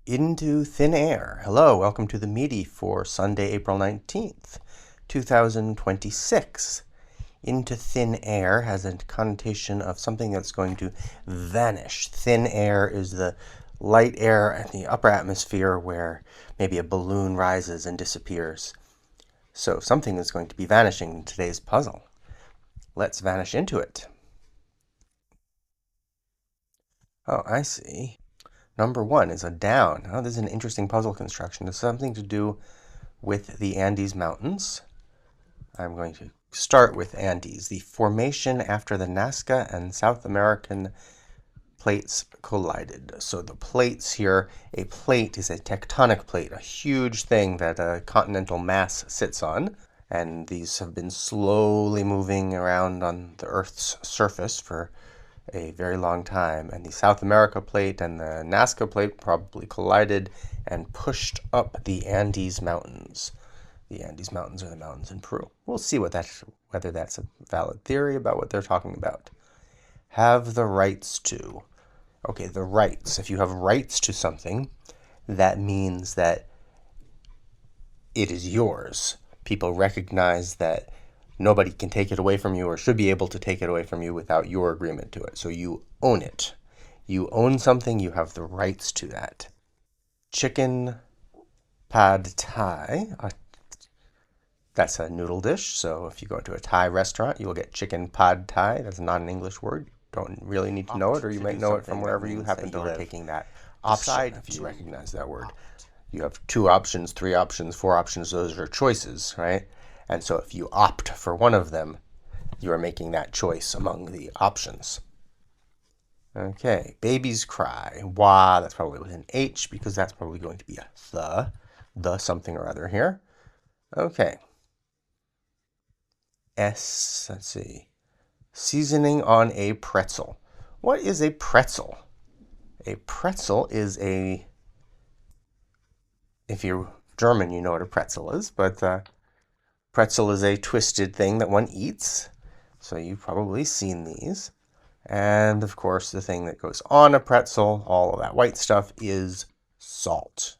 Into thin air. Hello, welcome to the Midi for Sunday, April 19th, 2026. Into thin air has a connotation of something that's going to vanish. Thin air is the light air in the upper atmosphere where maybe a balloon rises and disappears. So something is going to be vanishing in today's puzzle. Let's vanish into it. Oh, I see. Number one is a down. Oh, this is an interesting puzzle construction. It's something to do with the Andes Mountains. I'm going to start with Andes, the formation after the Nazca and South American plates collided. So the plates here, a plate is a tectonic plate, a huge thing that a continental mass sits on. And these have been slowly moving around on the Earth's surface for a very long time, and the South America plate and the Nazca plate probably collided and pushed up the Andes Mountains. The Andes Mountains are the mountains in Peru. We'll see whether that's a valid theory about what they're talking about. Have the rights to. Okay, the rights. If you have rights to something, that means that it is yours. People recognize that nobody can take it away from you or should be able to take it away from you without your agreement to it. So you own it. You own something, you have the rights to that. Chicken pad thai. That's a noodle dish. So if you go to a Thai restaurant, you will get chicken pad thai. That's not an English word. You don't really need to know it, or you might know it from wherever you happen to live. Taking that option, if you recognize that word. You have 2 options, 3 options, 4 options. Those are choices, right? And so if you opt for one of them, you are making that choice among the options. Okay, babies cry. Wah, that's probably with an H because that's probably going to be a the something or other here. Okay. S, let's see. Seasoning on a pretzel. What is a pretzel? A pretzel is if you're German, you know what a pretzel is, but pretzel is a twisted thing that one eats. So you've probably seen these. And of course, the thing that goes on a pretzel, all of that white stuff, is salt.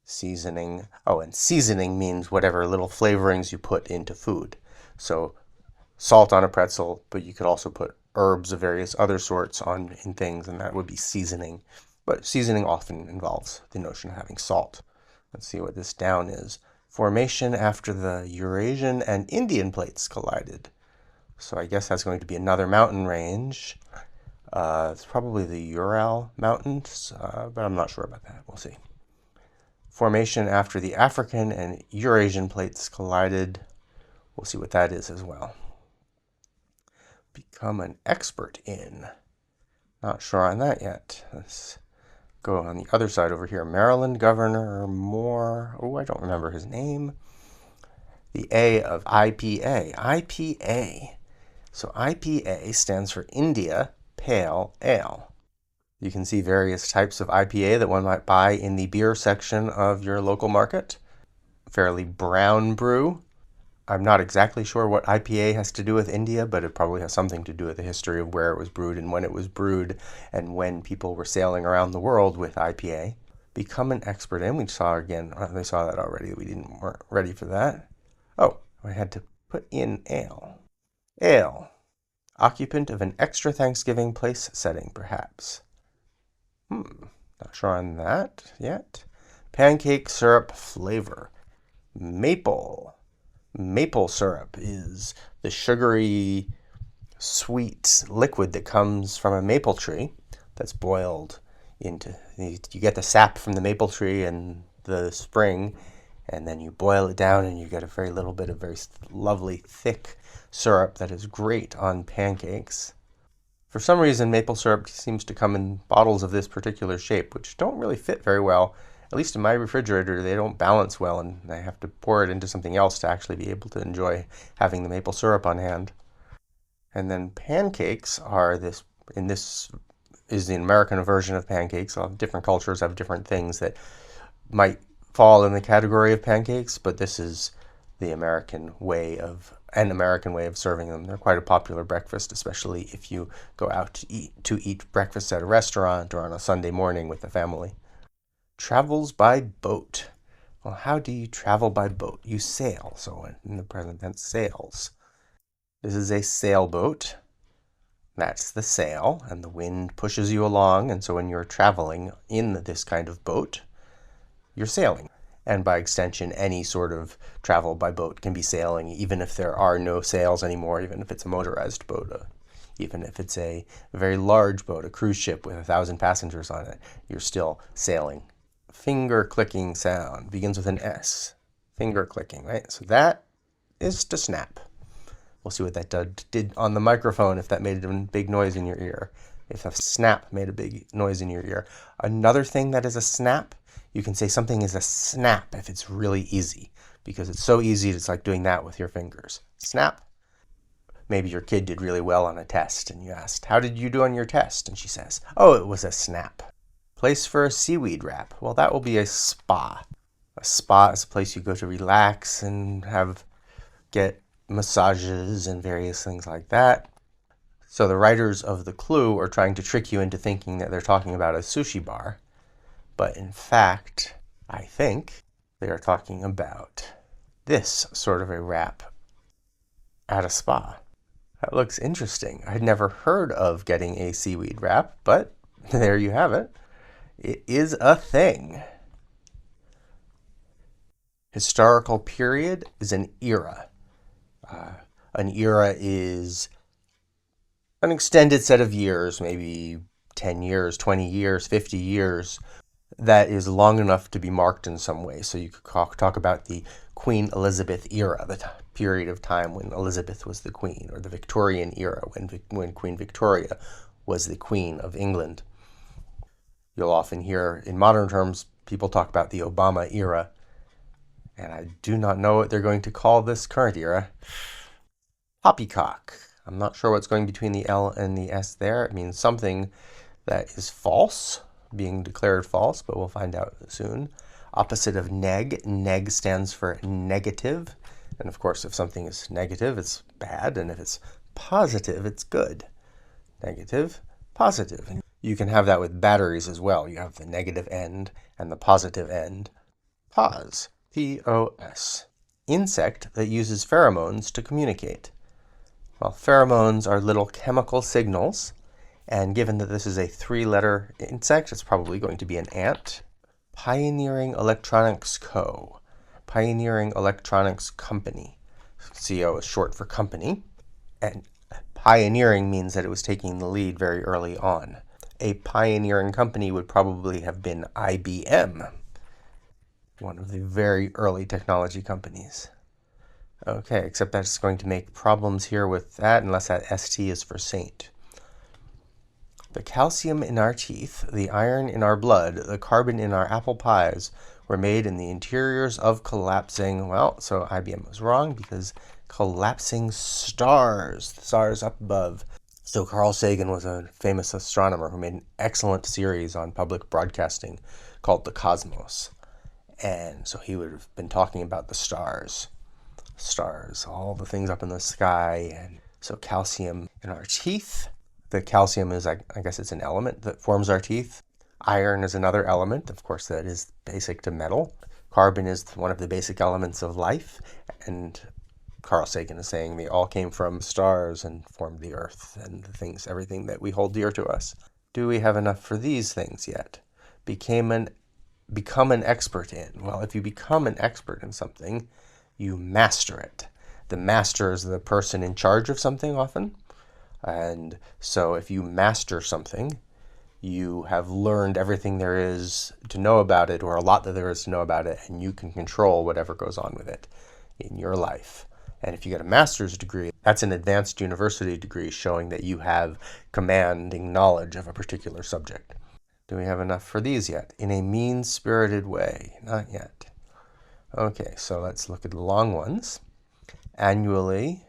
Seasoning. Oh, and seasoning means whatever little flavorings you put into food. So salt on a pretzel, but you could also put herbs of various other sorts in things, and that would be seasoning. But seasoning often involves the notion of having salt. Let's see what this down is. Formation after the Eurasian and Indian plates collided. So I guess that's going to be another mountain range. It's probably the Ural Mountains, but I'm not sure about that. We'll see. Formation after the African and Eurasian plates collided. We'll see what that is as well. Become an expert in. Not sure on that yet. Let's go on the other side over here. Maryland Governor Moore. Oh, I don't remember his name. The A of IPA. IPA. So IPA stands for India Pale Ale. You can see various types of IPA that one might buy in the beer section of your local market. Fairly brown brew. I'm not exactly sure what IPA has to do with India, but it probably has something to do with the history of where it was brewed and when it was brewed and when people were sailing around the world with IPA. Become an expert in. We saw that already. Weren't ready for that. Oh, I had to put in ale. Ale. Occupant of an extra Thanksgiving place setting, perhaps. Not sure on that yet. Pancake syrup flavor. Maple. Maple syrup is the sugary, sweet liquid that comes from a maple tree that's boiled into. You get the sap from the maple tree in the spring, and then you boil it down, and you get a very little bit of very lovely, thick syrup that is great on pancakes. For some reason, maple syrup seems to come in bottles of this particular shape, which don't really fit very well. At least in my refrigerator, they don't balance well, and I have to pour it into something else to actually be able to enjoy having the maple syrup on hand. And then pancakes are this is the American version of pancakes. Different cultures have different things that might fall in the category of pancakes, but this is the American way of an American way of serving them. They're quite a popular breakfast, especially if you go out to eat breakfast at a restaurant or on a Sunday morning with the family. Travels by boat. Well, how do you travel by boat? You sail. So in the present tense, sails. This is a sailboat. That's the sail, and the wind pushes you along. And so when you're traveling in this kind of boat, you're sailing. And by extension, any sort of travel by boat can be sailing, even if there are no sails anymore, even if it's a motorized boat, even if it's a very large boat, a cruise ship with 1,000 passengers on it, you're still sailing. Finger clicking sound begins with an S. Finger clicking, right? So that is to snap. We'll see what that did on the microphone, if that made a big noise in your ear. If a snap made a big noise in your ear. Another thing that is a snap, you can say something is a snap if it's really easy, because it's so easy, it's like doing that with your fingers. Snap. Maybe your kid did really well on a test, and you asked, how did you do on your test? And she says, oh, it was a snap. Place for a seaweed wrap. Well, that will be a spa. A spa is a place you go to relax and get massages and various things like that. So the writers of the clue are trying to trick you into thinking that they're talking about a sushi bar. But in fact, I think they are talking about this sort of a wrap at a spa. That looks interesting. I'd never heard of getting a seaweed wrap, but there you have it. It is a thing. Historical period is an era. An era is an extended set of years, maybe 10 years, 20 years, 50 years, that is long enough to be marked in some way. So you could talk about the Queen Elizabeth era, the period of time when Elizabeth was the queen, or the Victorian era when Queen Victoria was the Queen of England. You'll often hear, in modern terms, people talk about the Obama era, and I do not know what they're going to call this current era. Poppycock. I'm not sure what's going between the L and the S there. It means something that is false, being declared false, but we'll find out soon. Opposite of neg. Neg stands for negative. And of course, if something is negative, it's bad. And if it's positive, it's good. Negative, positive. You can have that with batteries as well. You have the negative end and the positive end. Pause. P-O-S. Insect that uses pheromones to communicate. Well, pheromones are little chemical signals. And given that this is a 3-letter insect, it's probably going to be an ant. Pioneering Electronics Co. Pioneering Electronics Company. CO is short for company. And pioneering means that it was taking the lead very early on. A pioneering company would probably have been IBM, one of the very early technology companies. Okay, except that's going to make problems here with that unless that ST is for saint. The calcium in our teeth, the iron in our blood, the carbon in our apple pies were made in the interiors of collapsing, well, so IBM was wrong because collapsing stars, the stars up above. So Carl Sagan was a famous astronomer who made an excellent series on public broadcasting called The Cosmos. And so he would have been talking about the stars. Stars, all the things up in the sky. And so calcium in our teeth. The calcium is, I guess it's an element that forms our teeth. Iron is another element. Of course, that is basic to metal. Carbon is one of the basic elements of life. And Carl Sagan is saying they all came from stars and formed the earth and the things, everything that we hold dear to us. Do we have enough for these things yet? Become an expert in. Well, if you become an expert in something, you master it. The master is the person in charge of something often. And so if you master something, you have learned everything there is to know about it, or a lot that there is to know about it, and you can control whatever goes on with it in your life. And if you get a master's degree, that's an advanced university degree showing that you have commanding knowledge of a particular subject. Do we have enough for these yet? In a mean-spirited way. Not yet. Okay, so let's look at the long ones. Annually,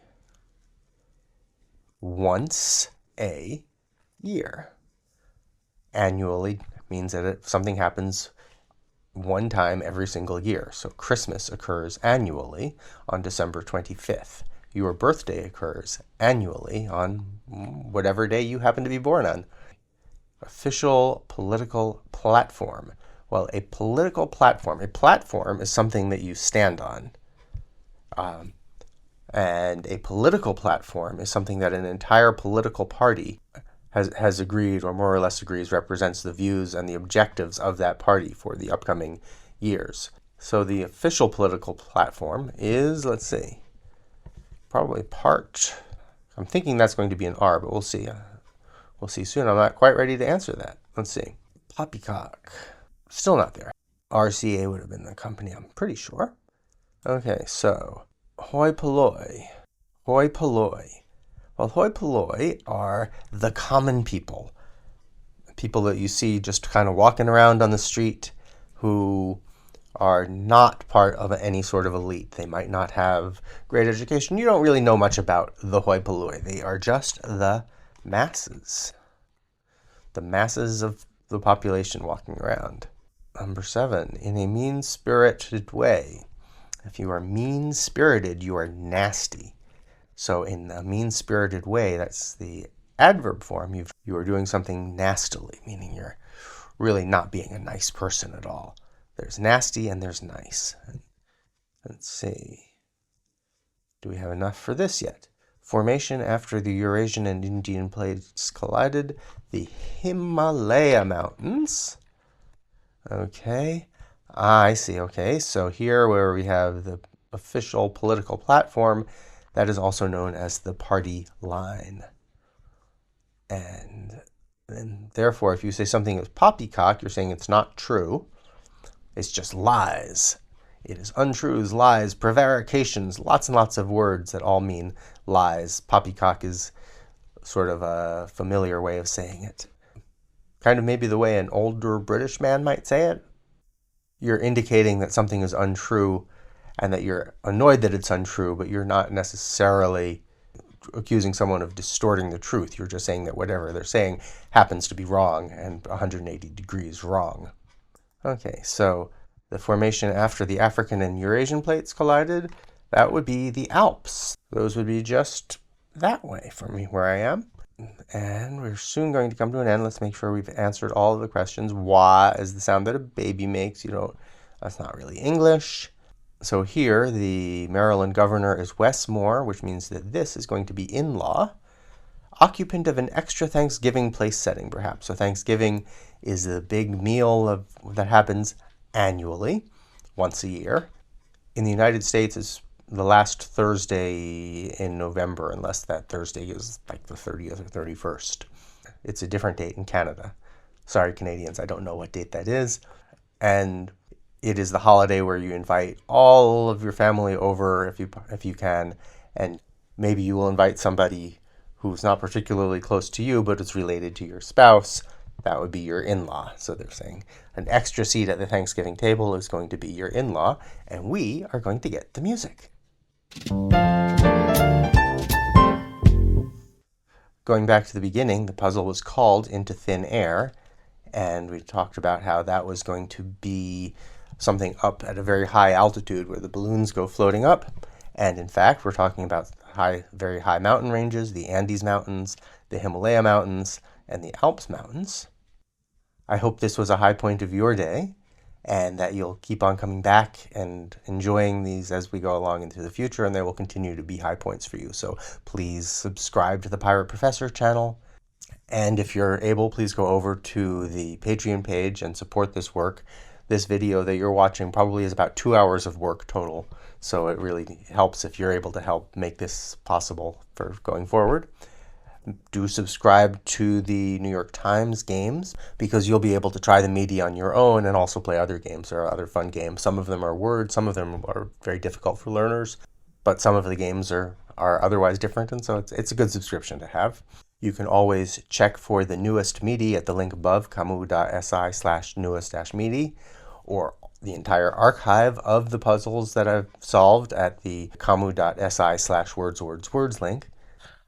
once a year. Annually means that something happens one time every single year. So Christmas occurs annually on December 25th. your birthday occurs annually on whatever day you happen to be born on. Official political platform. Well, a political platform. A platform is something that you stand on. And a political platform is something that an entire political party has agreed, or more or less agrees, represents the views and the objectives of that party for the upcoming years. So the official political platform is, let's see, probably part. I'm thinking that's going to be an R, but we'll see. We'll see soon. I'm not quite ready to answer that. Let's see. Poppycock. Still not there. RCA would have been the company, I'm pretty sure. Okay, so hoi polloi. Hoi polloi. Well, hoi polloi are the common people. People that you see just kind of walking around on the street who are not part of any sort of elite. They might not have great education. You don't really know much about the hoi polloi. They are just the masses. The masses of the population walking around. Number 7, in a mean-spirited way. If you are mean-spirited, you are nasty. So in a mean-spirited way, that's the adverb form. You are doing something nastily, meaning you're really not being a nice person at all. There's nasty and there's nice. Let's see. Do we have enough for this yet? Formation after the Eurasian and Indian plates collided. The Himalaya Mountains. Okay. I see. Okay. So here where we have the official political platform, that is also known as the party line. And therefore, if you say something is poppycock, you're saying it's not true. It's just lies. It is untruths, lies, prevarications, lots and lots of words that all mean lies. Poppycock is sort of a familiar way of saying it. Kind of maybe the way an older British man might say it. You're indicating that something is untrue and that you're annoyed that it's untrue, but you're not necessarily accusing someone of distorting the truth. You're just saying that whatever they're saying happens to be wrong and 180 degrees wrong. Okay, so the formation after the African and Eurasian plates collided, that would be the Alps. Those would be just that way from me where I am. And we're soon going to come to an end. Let's make sure we've answered all of the questions. Wah is the sound that a baby makes. That's not really English. So here, the Maryland governor is Wes Moore, which means that this is going to be in-law. Occupant of an extra Thanksgiving place setting, perhaps. So Thanksgiving is the big meal that happens annually, once a year. In the United States, it's the last Thursday in November, unless that Thursday is like the 30th or 31st. It's a different date in Canada. Sorry, Canadians, I don't know what date that is. And it is the holiday where you invite all of your family over if you can, and maybe you will invite somebody who's not particularly close to you, but is related to your spouse. That would be your in-law. So they're saying an extra seat at the Thanksgiving table is going to be your in-law, and we are going to get the music. Going back to the beginning, the puzzle was called Into Thin Air, and we talked about how that was going to be something up at a very high altitude where the balloons go floating up. And in fact, we're talking about very high mountain ranges, the Andes Mountains, the Himalaya Mountains, and the Alps Mountains. I hope this was a high point of your day, and that you'll keep on coming back and enjoying these as we go along into the future, and they will continue to be high points for you. So please subscribe to the Pirate Professor channel, and if you're able, please go over to the Patreon page and support this work. This video that you're watching probably is about 2 hours of work total, so it really helps if you're able to help make this possible for going forward. Do subscribe to the New York Times games, because you'll be able to try the Midi on your own and also play other games. There are other fun games. Some of them are words, some of them are very difficult for learners, but some of the games are otherwise different, and so it's a good subscription to have. You can always check for the newest Midi at the link above, kamu.si/newest-Midi, or the entire archive of the puzzles that I've solved at the kamu.si/WordsWordsWords link.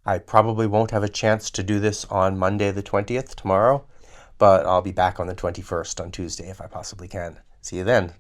I probably won't have a chance to do this on Monday the 20th, tomorrow, but I'll be back on the 21st on Tuesday if I possibly can. See you then.